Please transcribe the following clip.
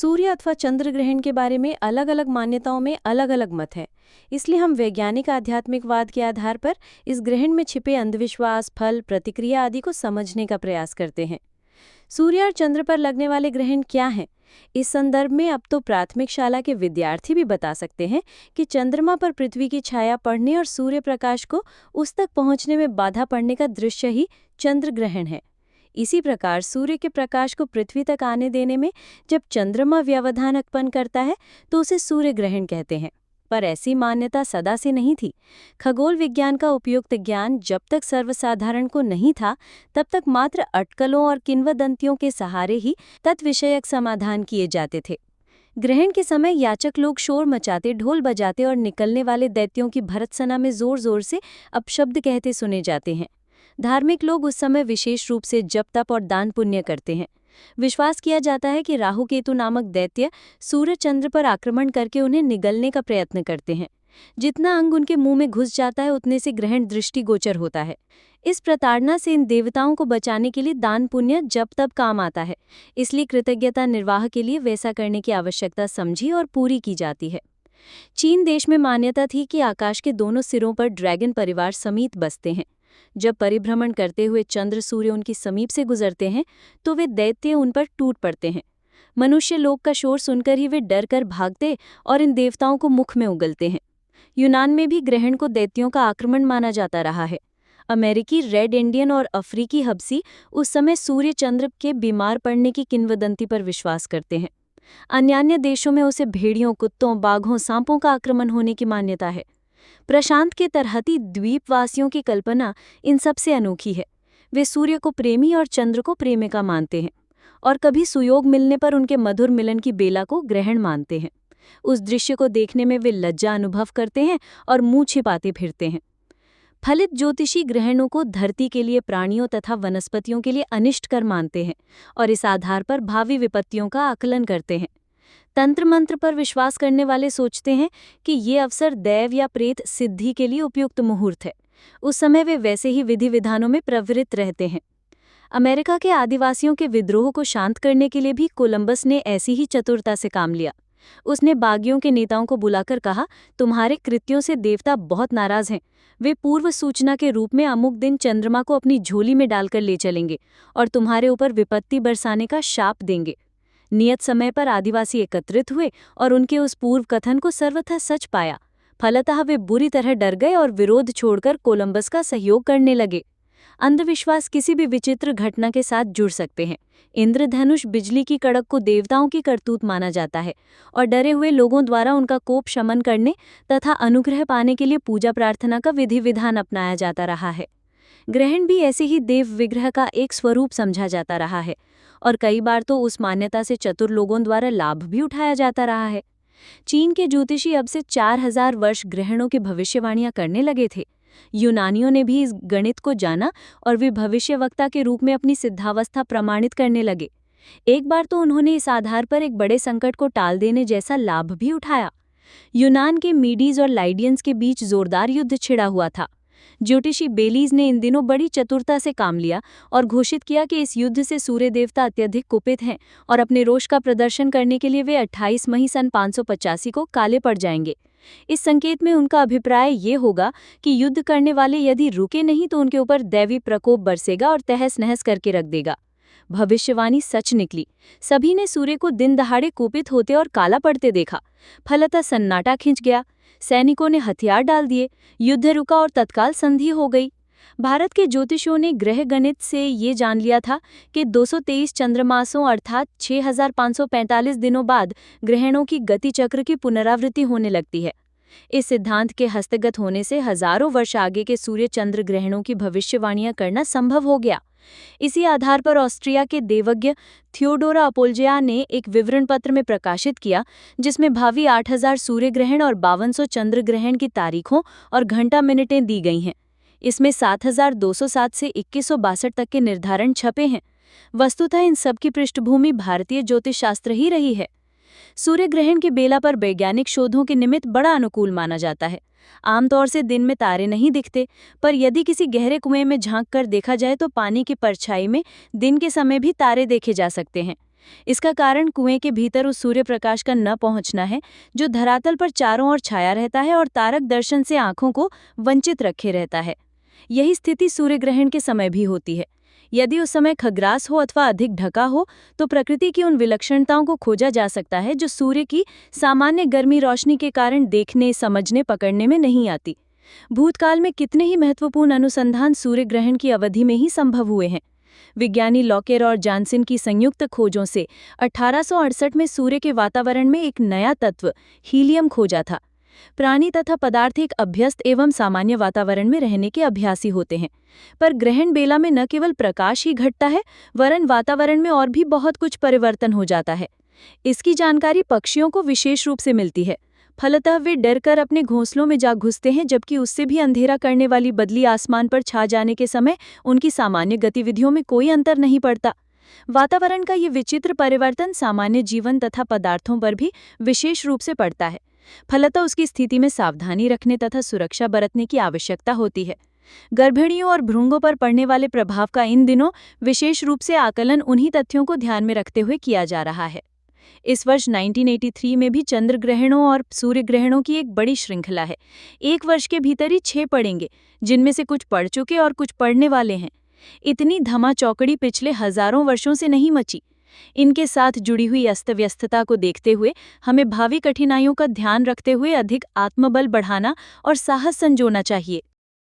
सूर्य अथवा चंद्र ग्रहण के बारे में अलग अलग मान्यताओं में अलग अलग मत है। इसलिए हम वैज्ञानिक आध्यात्मिकवाद के आधार पर इस ग्रहण में छिपे अंधविश्वास, फल, प्रतिक्रिया आदि को समझने का प्रयास करते हैं। सूर्य और चंद्र पर लगने वाले ग्रहण क्या हैं? इस संदर्भ में अब तो प्राथमिक शाला के विद्यार्थी भी बता सकते हैं कि चंद्रमा पर पृथ्वी की छाया पड़ने और सूर्य प्रकाश को उस तक पहुंचने में बाधा पड़ने का दृश्य ही चंद्र ग्रहण है। इसी प्रकार सूर्य के प्रकाश को पृथ्वी तक आने देने में जब चंद्रमा व्यवधान उत्पन्न करता है तो उसे सूर्य ग्रहण कहते हैं। पर ऐसी मान्यता सदा से नहीं थी। खगोल विज्ञान का उपयुक्त ज्ञान जब तक सर्वसाधारण को नहीं था, तब तक मात्र अटकलों और किंवदंतियों के सहारे ही तत्विषयक समाधान किए जाते थे। ग्रहण के समय याचक लोग शोर मचाते, ढोल बजाते और निकलने वाले दैत्यों की भर्त्सना में जोर जोर से अपशब्द कहते सुने जाते हैं। धार्मिक लोग उस समय विशेष रूप से जप तप और दान पुण्य करते हैं। विश्वास किया जाता है कि राहु केतु नामक दैत्य सूर्य चंद्र पर आक्रमण करके उन्हें निगलने का प्रयत्न करते हैं। जितना अंग उनके मुंह में घुस जाता है उतने से ग्रहण दृष्टिगोचर होता है। इस प्रताड़ना से इन देवताओं को बचाने के लिए दान पुण्य जप तप काम आता है। इसलिए कृतज्ञता निर्वाह के लिए वैसा करने की आवश्यकता समझी और पूरी की जाती है। चीन देश में मान्यता थी कि आकाश के दोनों सिरों पर ड्रैगन परिवार समीत बसते हैं। जब परिभ्रमण करते हुए चंद्र सूर्य उनकी समीप से गुजरते हैं तो वे दैत्य उन पर टूट पड़ते हैं। मनुष्य लोक का शोर सुनकर ही वे डर कर भागते और इन देवताओं को मुख में उगलते हैं। यूनान में भी ग्रहण को दैत्यों का आक्रमण माना जाता रहा है। अमेरिकी रेड इंडियन और अफ्रीकी हबसी उस समय सूर्य चंद्र के बीमार पड़ने की किंवदंती पर विश्वास करते हैं। अन्य देशों में उसे भेड़ियों, कुत्तों, बाघों, सांपों का आक्रमण होने की मान्यता है। प्रशांत के तरहती द्वीपवासियों की कल्पना इन सबसे अनोखी है। वे सूर्य को प्रेमी और चंद्र को प्रेमिका मानते हैं और कभी सुयोग मिलने पर उनके मधुर मिलन की बेला को ग्रहण मानते हैं। उस दृश्य को देखने में वे लज्जा अनुभव करते हैं और मुंह छिपाते फिरते हैं। फलित ज्योतिषी ग्रहणों को धरती के लिए, प्राणियों तथा वनस्पतियों के लिए अनिष्टकर मानते हैं और इस आधार पर भावी विपत्तियों का आकलन करते हैं। तंत्र मंत्र पर विश्वास करने वाले सोचते हैं कि ये अवसर दैव या प्रेत सिद्धि के लिए उपयुक्त मुहूर्त है। उस समय वे वैसे ही विधि विधानों में प्रवृत्त रहते हैं। अमेरिका के आदिवासियों के विद्रोह को शांत करने के लिए भी कोलंबस ने ऐसी ही चतुरता से काम लिया। उसने बागियों के नेताओं को बुलाकर कहा, तुम्हारे कृत्यों से देवता बहुत नाराज हैं। वे पूर्व सूचना के रूप में अमुक दिन चंद्रमा को अपनी झोली में डालकर ले चलेंगे और तुम्हारे ऊपर विपत्ति बरसाने का शाप देंगे। नियत समय पर आदिवासी एकत्रित हुए और उनके उस पूर्व कथन को सर्वथा सच पाया। फलतः वे बुरी तरह डर गए और विरोध छोड़कर कोलंबस का सहयोग करने लगे। अंधविश्वास किसी भी विचित्र घटना के साथ जुड़ सकते हैं। इंद्रधनुष बिजली की कड़क को देवताओं की करतूत माना जाता है और डरे हुए लोगों द्वारा उनका कोप शमन करने तथा अनुग्रह पाने के लिए पूजा प्रार्थना का विधि विधान अपनाया जाता रहा है। ग्रहण भी ऐसे ही देव विग्रह का एक स्वरूप समझा जाता रहा है और कई बार तो उस मान्यता से चतुर लोगों द्वारा लाभ भी उठाया जाता रहा है। चीन के ज्योतिषी अब से 4000 वर्ष ग्रहणों की भविष्यवाणियां करने लगे थे। यूनानियों ने भी इस गणित को जाना और वे भविष्यवक्ता के रूप में अपनी सिद्धावस्था प्रमाणित करने लगे। एक बार तो उन्होंने इस आधार पर एक बड़े संकट को टाल देने जैसा लाभ भी उठाया। यूनान के मीडीज और लाइडियंस के बीच जोरदार युद्ध छिड़ा हुआ था। ज्योतिषी बेलीज ने इन दिनों बड़ी चतुरता से काम लिया और घोषित किया कि इस युद्ध से सूर्य देवता अत्यधिक कुपित हैं और अपने रोष का प्रदर्शन करने के लिए वे 28 मई सन 585 को काले पड़ जाएंगे। इस संकेत में उनका अभिप्राय ये होगा कि युद्ध करने वाले यदि रुके नहीं तो उनके ऊपर दैवी प्रकोप बरसेगा और तहस नहस करके रख देगा। भविष्यवाणी सच निकली। सभी ने सूर्य को दिन दहाड़े कुपित होते और काला पड़ते देखा। फलतः सन्नाटा खिंच गया। सैनिकों ने हथियार डाल दिए, युद्ध रुका और तत्काल संधि हो गई। भारत के ज्योतिषियों ने ग्रह गणित से ये जान लिया था कि 223 चंद्रमासों अर्थात 6545 दिनों बाद ग्रहणों की गति चक्र की पुनरावृत्ति होने लगती है। इस सिद्धांत के हस्तगत होने से हजारों वर्ष आगे के सूर्य चंद्र ग्रहणों की भविष्यवाणियां करना संभव हो गया। इसी आधार पर ऑस्ट्रिया के देवज्ञ थियोडोरा अपोल्जिया ने एक विवरण पत्र में प्रकाशित किया, जिसमें भावी 8000 सूर्य ग्रहण और 5200 चंद्र ग्रहण की तारीखों और घंटा मिनटें दी गई हैं। इसमें 7207 से 2162 तक के निर्धारण छपे हैं। वस्तुतः इन सब की पृष्ठभूमि भारतीय ज्योतिष शास्त्र ही रही है। सूर्य ग्रहण की बेला पर वैज्ञानिक शोधों के निमित्त बड़ा अनुकूल माना जाता है। आमतौर से दिन में तारे नहीं दिखते, पर यदि किसी गहरे कुएं में झांक कर देखा जाए तो पानी की परछाई में दिन के समय भी तारे देखे जा सकते हैं। इसका कारण कुएं के भीतर उस सूर्य प्रकाश का न पहुंचना है जो धरातल पर चारों ओर छाया रहता है और तारक दर्शन से आंखों को वंचित रखे रहता है। यही स्थिति सूर्य ग्रहण के समय भी होती है। यदि उस समय खग्रास हो अथवा अधिक ढका हो तो प्रकृति की उन विलक्षणताओं को खोजा जा सकता है जो सूर्य की सामान्य गर्मी रोशनी के कारण देखने, समझने, पकड़ने में नहीं आती। भूतकाल में कितने ही महत्वपूर्ण अनुसंधान सूर्य ग्रहण की अवधि में ही संभव हुए हैं। विज्ञानी लॉकेर और जानसन की संयुक्त खोजों से 1868 में सूर्य के वातावरण में एक नया तत्व हीलियम खोजा था। प्राणी तथा पदार्थ एक अभ्यस्त एवं सामान्य वातावरण में रहने के अभ्यासी होते हैं, पर ग्रहण बेला में न केवल प्रकाश ही घटता है वरन वातावरण में और भी बहुत कुछ परिवर्तन हो जाता है। इसकी जानकारी पक्षियों को विशेष रूप से मिलती है। फलतः वे डरकर अपने घोंसलों में जा घुसते हैं, जबकि उससे भी अंधेरा करने वाली बदली आसमान पर छा जाने के समय उनकी सामान्य गतिविधियों में कोई अंतर नहीं पड़ता। वातावरण का ये विचित्र परिवर्तन सामान्य जीवन तथा पदार्थों पर भी विशेष रूप से पड़ता है। फलतः उसकी स्थिति में सावधानी रखने तथा सुरक्षा बरतने की आवश्यकता होती है। गर्भिणियों और भ्रूणों पर पड़ने वाले प्रभाव का इन दिनों विशेष रूप से आकलन उन्हीं तथ्यों को ध्यान में रखते हुए किया जा रहा है। इस वर्ष 1983 में भी चंद्र ग्रहणों और सूर्य ग्रहणों की एक बड़ी श्रृंखला है। एक वर्ष के भीतर ही 6 पड़ेंगे, जिनमें से कुछ पड़ चुके और कुछ पड़ने वाले हैं। इतनी धमाचौकड़ी पिछले हजारों वर्षों से नहीं मची। इनके साथ जुड़ी हुई अस्तव्यस्तता को देखते हुए हमें भावी कठिनाइयों का ध्यान रखते हुए अधिक आत्मबल बढ़ाना और साहस संजोना चाहिए।